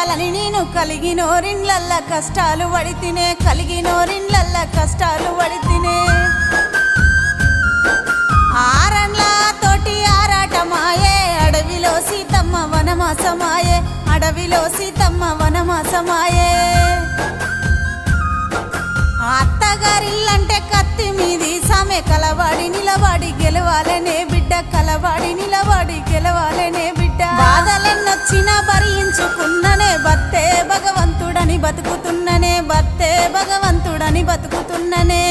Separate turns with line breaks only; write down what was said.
చేయాలని నేను కలిగినోరిండ్లల్ల కష్టాలు పడితినే కలిగినోరిండ్లల్ల కష్టాలు పడితినే ఆరన్ల తోటి ఆరాటమాయే అడవిలో సీతమ్మ వనమాసమాయే అడవిలో సీతమ్మ వనమాసమాయే అత్తగారిల్లంటే కత్తి మీది సమే కలవాడి నిలవాడి గెలవాలనే బిడ్డ కలవాడి నిలవాడి గెలవాలనే బిడ్డ బాధలెన్నొచ్చినా భరించుకున్ననే బత్తే భగవంతుడని బతుకుతున్ననే బత్తే భగవంతుడని బతుకుతున్ననే